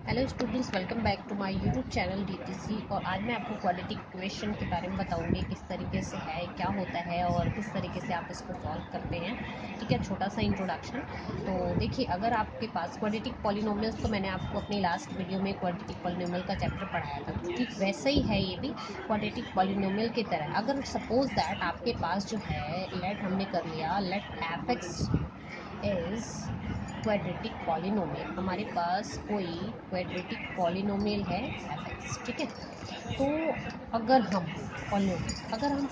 Hello students, welcome back to my YouTube channel DTC. और आज मैं आपको क्वाड्रेटिक इक्वेशन के बारे में बताऊंगी किस तरीके से है, क्या होता है और किस तरीके से आप इसको सॉल्व करते हैं। ठीक है, छोटा सा इंट्रोडक्शन। तो देखिए, अगर आपके पास क्वाड्रेटिक पॉलिनोमियल्स, तो मैंने आपको अपनी लास्ट वीडियो में क्वाड्रेटिक पॉलिनोमियल का चैप्टर पढ़ाया था, ठीक वैसे ही है ये भी क्वाड्रेटिक पॉलिनोमियल की तरह। अगर सपोज दैट आपके पास जो है, लेट हमने कर लिया, let f x is quadratic polynomial. हमारे पास कोई क्वाड्रेटिक पॉलिनोमियल है एफ एक्स, ठीक है। तो अगर हम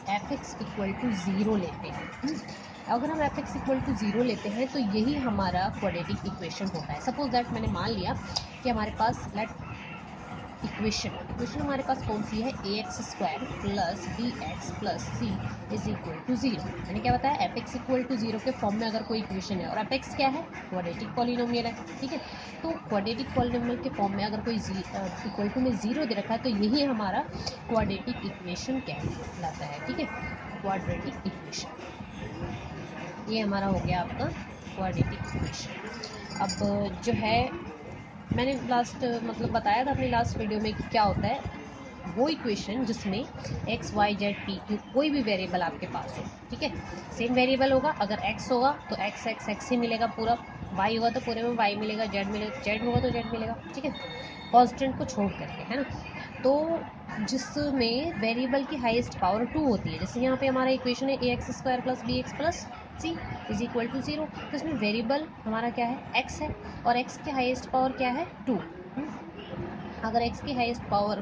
f x equal to zero लेते हैं, अगर हम f x equal to zero लेते हैं तो यही हमारा क्वाड्रेटिक इक्वेशन होता है। सपोज दैट मैंने मान लिया कि हमारे पास लेट इक्वेशन हमारे पास कौन सी है, a x square plus b x plus c is equal to zero. मैंने क्या बताया, f x equal to zero के फॉर्म में अगर कोई इक्वेशन है और एफ एक्स क्या है, क्वाड्रेटिक पॉलिनोमियल है, ठीक है। तो क्वाड्रेटिक पॉलिनोमियल के फॉर्म में अगर कोई इक्वल टू में ज़ीरो दे रखा है तो यही हमारा क्वाड्रेटिक इक्वेशन कहलाता है, ठीक है। क्वाड्रेटिक इक्वेशन ये हमारा हो गया आपका क्वाड्रेटिक इक्वेशन। अब जो है, मैंने लास्ट बताया था अपनी लास्ट वीडियो में कि क्या होता है वो इक्वेशन जिसमें x y z p q कोई भी वेरिएबल आपके पास हो, ठीक है। सेम वेरिएबल होगा, अगर एक्स होगा तो एक्स एक्स एक्स ही मिलेगा पूरा, वाई होगा तो पूरे में वाई मिलेगा, जेड मिलेगा जेड होगा तो जेड मिलेगा, ठीक है, कॉन्स्टेंट को छोड़ करके, है ना। तो जिसमें वेरिएबल की हाईएस्ट पावर 2 होती है, जैसे यहाँ पे हमारा इक्वेशन है a x square plus b x plus c is equal to zero. तो इसमें वेरिएबल हमारा क्या है, एक्स है, और एक्स की हाईएस्ट पावर क्या है, 2। अगर एक्स की हाईएस्ट पावर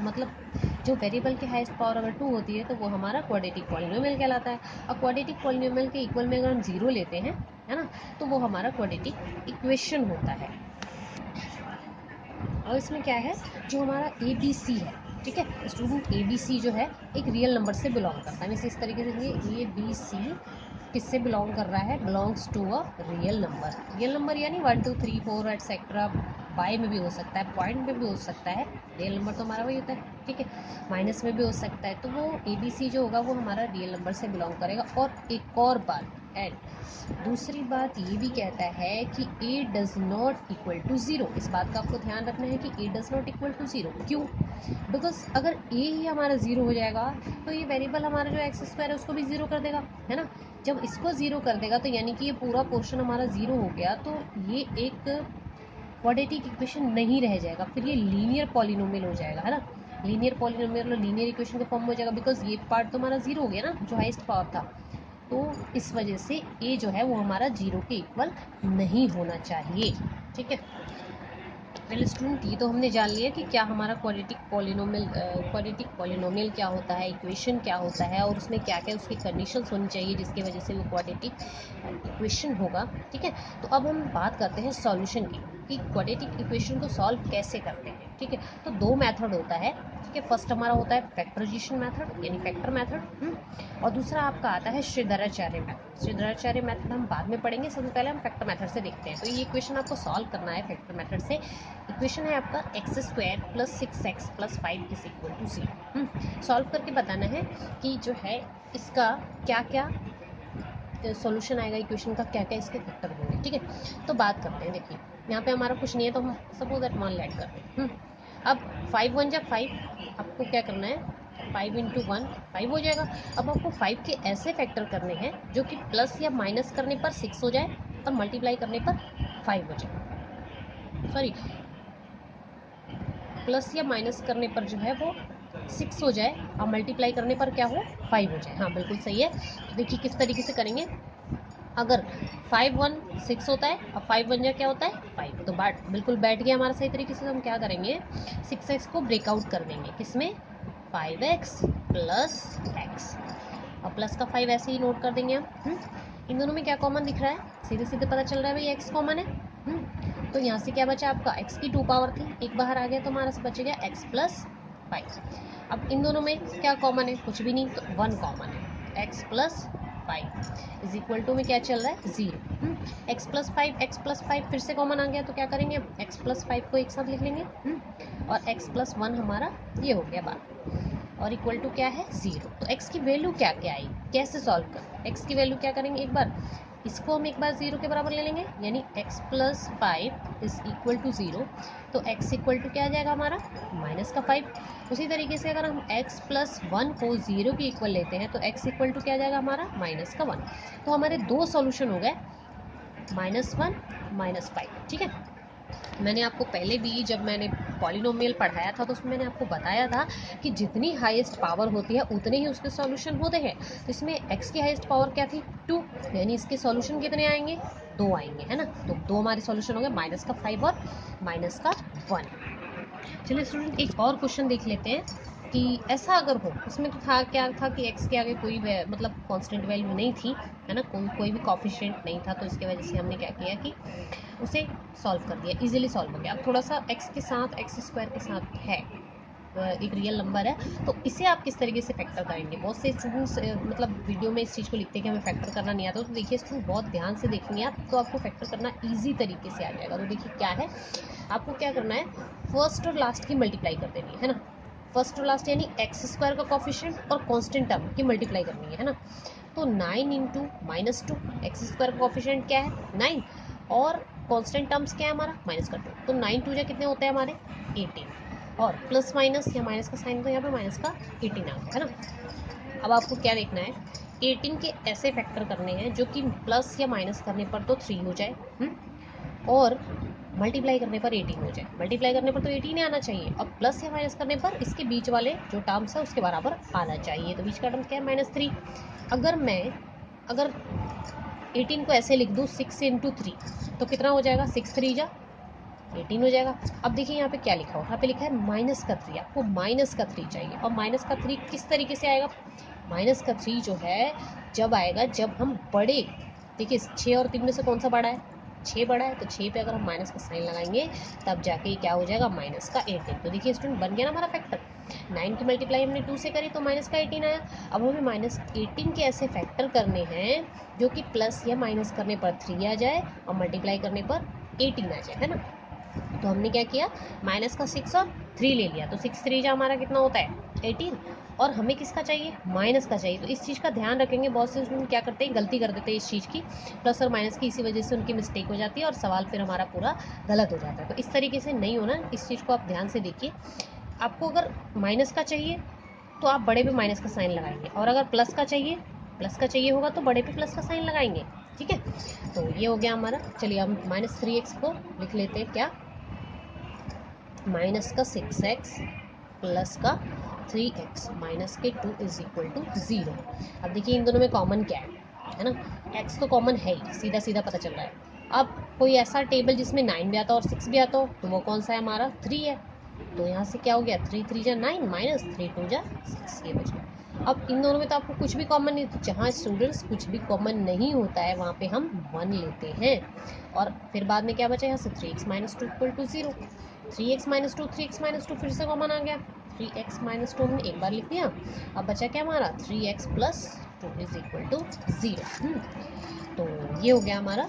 जो वेरिएबल की हाईएस्ट पावर अगर 2 होती है तो वो हमारा क्वाड्रेटिक पॉलिनोमियल कहलाता है। और क्वाड्रेटिक पॉलिनोमियल के इक्वल में अगर हम ज़ीरो लेते हैं, है ना, तो वो हमारा क्वाड्रेटिक इक्वेशन होता है। और इसमें क्या है, जो हमारा ए बी सी है, ठीक है स्टूडेंट, ए बी सी जो है एक रियल नंबर से बिलोंग करता है। इसे इस तरीके से लिखेंगे, ए बी सी किससे बिलोंग कर रहा है, belongs to a real number यानी 1 2 3 4 एटसेट्रा। बाई में भी हो सकता है, पॉइंट में भी हो सकता है, रियल नंबर तो हमारा वही होता है, ठीक है। माइनस में भी हो सकता है, तो वो ए बी सी जो होगा वो हमारा रियल नंबर से बिलोंग करेगा। और एक और बात एंड दूसरी बात ये भी कहता है कि a does not equal to zero. इस बात का आपको ध्यान रखना है कि a does not equal to zero. क्यों? बिकॉज अगर ए ही हमारा ज़ीरो हो जाएगा तो ये वेरिएबल हमारा जो एक्स स्क्वायर है उसको भी ज़ीरो कर देगा, है ना। जब इसको ज़ीरो कर देगा तो यानी कि ये पूरा पोर्शन हमारा ज़ीरो हो गया, तो ये एक क्वाड्रेटिक इक्वेशन नहीं रह जाएगा, फिर ये लीनियर पॉलिनोमियल हो जाएगा, है ना। लीनियर पॉलिनोमियल और लीनियर इक्वेशन के फॉर्म में हो जाएगा, बिकॉज ये पार्ट तो हमारा ज़ीरो हो गया ना, जो हाईएस्ट पावर था। तो इस वजह से ए जो है वो हमारा जीरो के इक्वल नहीं होना चाहिए, ठीक है। वेल स्टूडेंट, ये तो हमने जान लिया कि क्या हमारा क्वाड्रेटिक पॉलिनोमियल क्या होता है, इक्वेशन क्या होता है, और उसमें क्या क्या उसकी कंडीशंस होनी चाहिए जिसकी वजह से वो क्वाड्रेटिक इक्वेशन होगा, ठीक है। तो अब हम बात करते हैं सॉल्यूशन की, कि क्वाड्रेटिक इक्वेशन को सॉल्व कैसे करते हैं, ठीक है। तो दो मेथड होता है, ठीक है। फर्स्ट हमारा होता है फैक्टराइजेशन मेथड यानी फैक्टर मेथड, और दूसरा आपका आता है श्रीधराचार्य मेथड। श्रीधराचार्य मेथड हम बाद में पढ़ेंगे, सबसे पहले हम फैक्टर मेथड से देखते हैं। तो ये इक्वेशन आपको सॉल्व करना है फैक्टर मेथड से। इक्वेशन है आपका x square plus 6x plus 5 is equal to zero. Solve करके बताना है कि जो है इसका क्या क्या सॉल्यूशन आएगा, इक्वेशन का क्या क्या इसके फैक्टर होंगे, ठीक है। तो बात करते हैं, देखिए यहाँ पे हमारा कुछ नहीं है तो हम सपोज दैट 1 ऐड कर दें। अब 5 1 जब 5, आपको क्या करना है, 5 इंटू 1 5 हो जाएगा। अब आपको 5 के ऐसे फैक्टर करने हैं जो कि प्लस या माइनस करने पर 6 हो जाए और मल्टीप्लाई करने पर 5 हो जाए, सॉरी, प्लस या माइनस करने पर जो है वो 6 हो जाए और मल्टीप्लाई करने पर क्या हो, 5 हो जाए। हाँ बिल्कुल सही है। तो देखिए किस तरीके से करेंगे, अगर 5 1 6 होता है और 5 1 जा क्या होता है 5, तो बिल्कुल बैठ गया हमारा सही तरीके से। तो हम क्या करेंगे, 6x को ब्रेकआउट कर देंगे, किसमें, 5x प्लस x, और प्लस का 5 ऐसे ही नोट कर देंगे हम। इन दोनों में क्या कॉमन दिख रहा है, सीधे सीधे पता चल रहा है भाई x कॉमन है। तो यहाँ से क्या बचा आपका, x की 2 पावर थी, एक बाहर आ गया तो हमारा से बच गया x प्लस 5। अब इन दोनों में क्या कॉमन है, कुछ भी नहीं, तो 1 कॉमन है, x plus 5 is equal to में क्या चल रहा है, 0। x प्लस 5 फिर से कॉमन आ गया तो क्या करेंगे, x प्लस 5 को एक साथ लिख लेंगे, और x प्लस 1 हमारा ये हो गया बात, और इक्वल टू क्या है, 0। तो x की वैल्यू क्या क्या आई, कैसे सॉल्व कर, x की वैल्यू क्या करेंगे, एक बार इसको हम एक बार 0 के बराबर ले लेंगे, यानी x plus 5 is equal to 0। तो x इक्वल टू क्या आ जाएगा हमारा, माइनस का 5। उसी तरीके से अगर हम x प्लस 1 को 0 के इक्वल लेते हैं तो x इक्वल टू क्या आ जाएगा हमारा, माइनस का 1। तो हमारे दो सॉल्यूशन हो गए, -1 -5। ठीक है, मैंने आपको पहले भी जब मैंने पॉलिनोमियल पढ़ाया था तो उसमें मैंने आपको बताया था कि जितनी हाईएस्ट पावर होती है उतने ही उसके सॉल्यूशन होते हैं। तो इसमें x की हाईएस्ट पावर क्या थी, 2, यानी इसके सॉल्यूशन कितने आएंगे, 2 आएंगे, है ना। तो 2 हमारे सॉल्यूशन हो गए, -5 और -1। चलिए स्टूडेंट, एक और क्वेश्चन देख लेते हैं कि ऐसा अगर हो, इसमें तो था क्या था कि x के आगे कोई मतलब कांस्टेंट वैल्यू नहीं थी, है ना, कोई भी कोफिशिएंट नहीं था, तो इसके वजह से हमने क्या किया कि उसे सॉल्व कर दिया, इजीली सॉल्व हो गया। अब थोड़ा सा x के साथ, x स्क्वायर के साथ है, एक रियल नंबर है, तो इसे आप किस तरीके से फैक्टर करेंगे। बहुत से स्टूडेंट्स मतलब वीडियो में इस चीज़ को लिखते हैं कि हमें फैक्टर करना नहीं आता, तो देखिए स्टूडेंट बहुत ध्यान से देखेंगे आप, तो आपको फैक्टर करना ईजी तरीके से आ जाएगा। तो देखिए क्या है, आपको क्या करना है, फर्स्ट और लास्ट की मल्टीप्लाई कर देनी है ना। फर्स्ट और लास्ट यानी एक्स स्क्वायर का कॉफिशिएंट और कांस्टेंट टर्म की मल्टीप्लाई करनी है ना। तो 9 इंटू -2, एक्स स्क्वायर का कॉफिशिएंट क्या है, 9, और कांस्टेंट टर्म्स क्या है हमारा, -2। तो 9 2 कितने होते हैं हमारे, 18, और प्लस माइनस या माइनस का साइन, तो यहाँ पे माइनस का 18 आ गया, है ना। अब आपको क्या देखना है, 18 के ऐसे फैक्टर करने हैं जो कि प्लस या माइनस करने पर तो 3 हो जाए, और मल्टीप्लाई करने पर 18 हो जाए। मल्टीप्लाई करने पर तो 18 आना चाहिए, और प्लस या माइनस करने पर इसके बीच वाले जो टर्म्स है उसके बराबर आना चाहिए। तो बीच का टर्म क्या है, -3। अगर 18 को ऐसे लिख दूँ 6 इंटू 3, तो कितना हो जाएगा, 6 3 जा 18 हो जाएगा। अब देखिए यहाँ पे क्या लिखा हो, यहाँ पे लिखा है माइनस का 3, आपको माइनस का 3 चाहिए। और माइनस का 3 किस तरीके से आएगा, माइनस का 3 जो है जब आएगा जब हम बड़े, देखिए 6 और 3 में से कौन सा बड़ा है, 6 बड़ा है, तो 6 पे अगर हम माइनस का साइन लगाएंगे तब जाके क्या हो जाएगा, माइनस का 18। तो देखिए स्टूडेंट बन गया ना हमारा फैक्टर, 9 की मल्टीप्लाई हमने 2 से करी तो माइनस का 18 आया। अब हमें -18 के ऐसे फैक्टर करने हैं जो कि प्लस या माइनस करने पर 3 आ जाए और मल्टीप्लाई करने पर 18 आ जाए, है ना। तो हमने क्या किया, माइनस का 6 और 3 ले लिया, तो 6 3 हमारा कितना होता है, 18, और हमें किसका चाहिए, माइनस का चाहिए। तो इस चीज़ का ध्यान रखेंगे, बहुत से स्टूडेंट क्या करते हैं, गलती कर देते हैं इस चीज़ की, प्लस और माइनस की, इसी वजह से उनकी मिस्टेक हो जाती है और सवाल फिर हमारा पूरा गलत हो जाता है। तो इस तरीके से नहीं होना, इस चीज़ को आप ध्यान से देखिए। आपको अगर माइनस का चाहिए तो आप बड़े पे माइनस का साइन लगाएंगे, और अगर प्लस का चाहिए होगा तो बड़े पे प्लस का साइन लगाएंगे, ठीक है। तो ये हो गया हमारा। चलिए हम -3x को लिख लेते हैं क्या, माइनस का 6x प्लस का 3x माइनस के 2 इज इक्वल टू 0। अब देखिए इन दोनों में कॉमन क्या है ना, x तो कॉमन है ही, सीधा सीधा पता चल रहा है। अब कोई ऐसा टेबल जिसमें 9 भी आता हो और 6 भी आता हो, तो वो कौन सा है हमारा, 3 है। तो यहाँ से क्या हो गया, 3 3 जा 9 माइनस 3 2 जा 6, ये बच गया। अब इन दोनों में तो आपको कुछ भी कॉमन नहीं, जहाँ स्टूडेंट्स कुछ भी कॉमन नहीं होता है वहाँ पे हम 1 लेते हैं, और फिर बाद में क्या बचा यहाँ से, 3x minus 2 equal to 0। 3x minus 2, 3x minus 2 फिर से कॉमन आ गया, 3x माइनस 2 हमने एक बार लिख दिया। अब बचा क्या हमारा, 3x plus 2 is equal to 0। तो ये हो गया हमारा।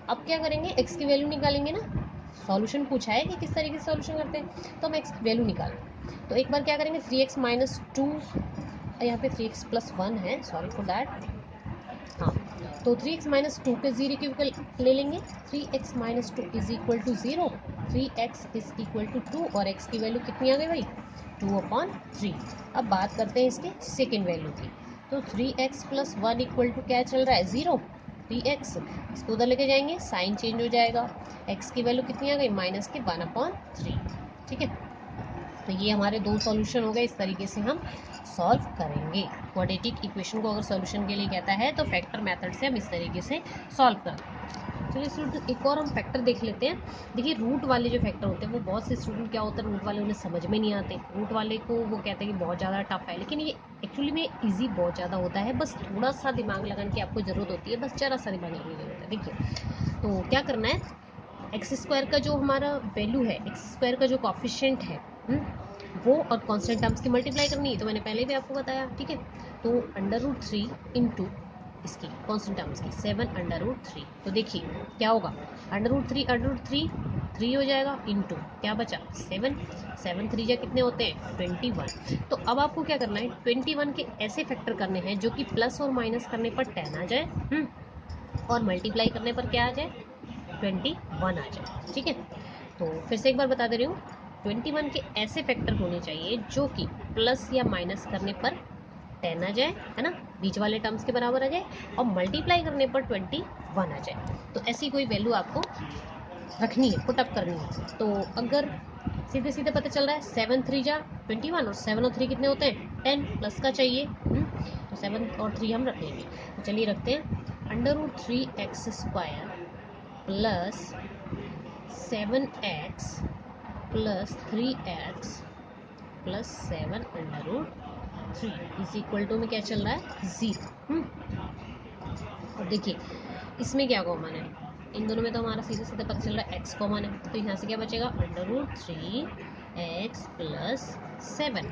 अब क्या करेंगे, x की वैल्यू निकालेंगे ना, सॉल्यूशन पूछा है कि किस तरीके से सॉल्यूशन करते हैं, तो हम x की वैल्यू निकालें। तो एक बार क्या करेंगे, 3x माइनस 2, यहाँ पे 3x प्लस 1 है, सॉरी फॉर दैट, हाँ। तो 3x माइनस 2 के 0 इक्वल ले लेंगे, 3x minus 2 is equal to 0, 3x is equal to 2, और x की वैल्यू कितनी आ गई भाई, 2/3। अब बात करते हैं इसके सेकेंड वैल्यू की, तो 3x प्लस 1 इक्वल टू क्या चल रहा है, 0, 3x, इसको उधर लेके जाएंगे साइन चेंज हो जाएगा, x की वैल्यू कितनी आ गई, माइनस के 1/3, ठीक है। तो ये हमारे दो सॉल्यूशन हो गए, इस तरीके से हम सॉल्व करेंगे। क्वाड्रेटिक इक्वेशन को अगर सॉल्यूशन के लिए कहता है तो फैक्टर मेथड से हम इस तरीके से सॉल्व करते हैं। चलिए स्टूडेंट एक और हम फैक्टर देख लेते हैं। देखिए रूट वाले जो फैक्टर होते हैं वो बहुत से स्टूडेंट क्या होता है, रूट वाले उन्हें समझ में नहीं आते, रूट वाले को वो कहते हैं कि बहुत ज़्यादा टफ है, लेकिन ये एक्चुअली में ईजी बहुत ज़्यादा होता है, बस थोड़ा सा दिमाग लगाने की आपको ज़रूरत होती है, बस ज़रा सा दिमाग लगाने की ज़रूरत है। देखिए तो क्या करना है, एक्स स्क्वायर का जो हमारा वैल्यू है, एक्स स्क्वायर का जो कॉफिशिएंट है, वो और कांस्टेंट टर्म्स की मल्टीप्लाई करनी है, तो मैंने पहले भी आपको बताया, ठीक है। तो √3 इंटू इसकी कांस्टेंट टर्म्स की 7√3, तो देखिए क्या होगा, √3 3 हो जाएगा, इंटू क्या बचा 7, 7 3 जा कितने होते हैं 21। तो अब आपको क्या करना है, 21 के ऐसे फैक्टर करने हैं जो कि प्लस और माइनस करने पर 10 आ जाए, और मल्टीप्लाई करने पर क्या आ जाए, 21 आ जाए। ठीक है, तो फिर से एक बार बता दे रही हूँ, 21 के ऐसे फैक्टर होने चाहिए जो कि प्लस या माइनस करने पर 10 आ जाए, है ना, बीच वाले टर्म्स के बराबर आ जाए, और मल्टीप्लाई करने पर 21 आ जाए। तो ऐसी कोई वैल्यू आपको रखनी है, पुटअप करनी है। तो अगर सीधे सीधे पता चल रहा है 7 3 जा 21 और 7 और 3 कितने होते हैं, 10 प्लस का चाहिए। तो 7 और 3 हम रख लेंगे। तो चलिए रखते हैं, √3x² plus 7x plus 3x plus 7√3 is equal to में क्या चल रहा है, 0। अब देखिए इसमें क्या कॉमन है, इन दोनों में तो हमारा सीधे सीधे पता चल रहा है x कॉमन है, तो यहाँ से क्या बचेगा, √3x प्लस 7।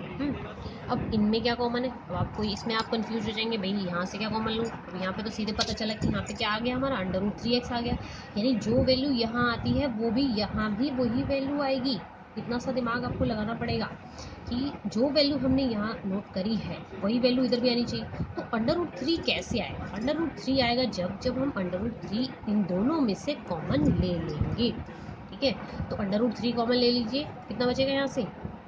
अब इनमें क्या कॉमन है, अब आपको इसमें आप कंफ्यूज हो जाएंगे, भाई यहाँ से क्या कॉमन लूँ। अब यहाँ पे तो सीधे पता चला कि यहाँ पे क्या आ गया, हमारा √3x आ गया, यानी जो वैल्यू यहाँ आती है वो भी यहाँ भी वही वैल्यू आएगी। इतना सा दिमाग आपको लगाना पड़ेगा कि जो वैल्यू हमने यहाँ नोट करी है वही वैल्यू इधर भी आनी चाहिए। तो √3 कैसे आएगा, √3 आएगा जब हम √3 इन दोनों में से कॉमन ले लेंगे। ठीक है, तो √3 कॉमन ले लीजिए, कितना बचेगा यहाँ से,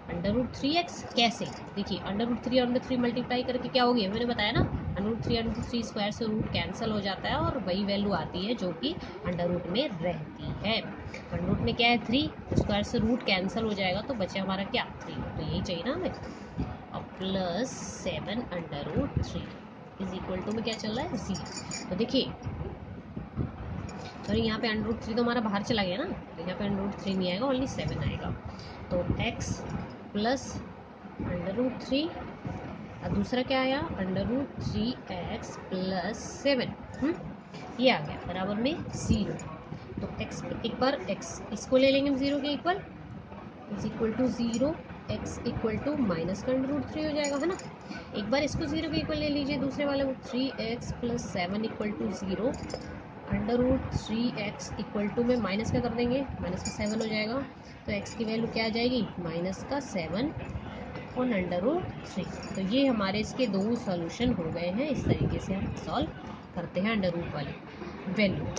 √3x। कैसे, देखिए √3 और √3 मल्टीप्लाई करके क्या होगी, मैंने बताया ना, √3 स्क्वायर से रूट कैंसिल हो जाता है और वही वैल्यू आती है जो कि अंडर में रहती है। अंडर में क्या है, 3, स्क्वायर से रूट कैंसिल हो जाएगा तो बचे हमारा क्या, 3। तो यही चाहिए ना हमें, और प्लस 7√3 इज इक्वल टू में क्या चल रहा है, 0। तो देखिए सॉरी, यहाँ पे √3 तो हमारा बाहर चला गया ना, तो यहाँ पे √3 नहीं आएगा, ओनली 7 आएगा। तो x प्लस √3 और दूसरा क्या आया, √3x प्लस 7, ये आ गया बराबर में 0। तो x एक बार x इसको ले लेंगे 0 के equal, is equal to 0, x equal to minus का √3 हो जाएगा, है ना। एक बार इसको 0 के इक्वल ले लीजिए, दूसरे वाले को 3x plus 7 equal to 0, √3x equal to में माइनस का कर देंगे, माइनस का 7 हो जाएगा, तो x की वैल्यू क्या आ जाएगी, माइनस का 7 और √3। तो ये हमारे इसके दो सॉल्यूशन हो गए हैं। इस तरीके से हम सॉल्व करते हैं अंडर रूट वाली वैल्यू।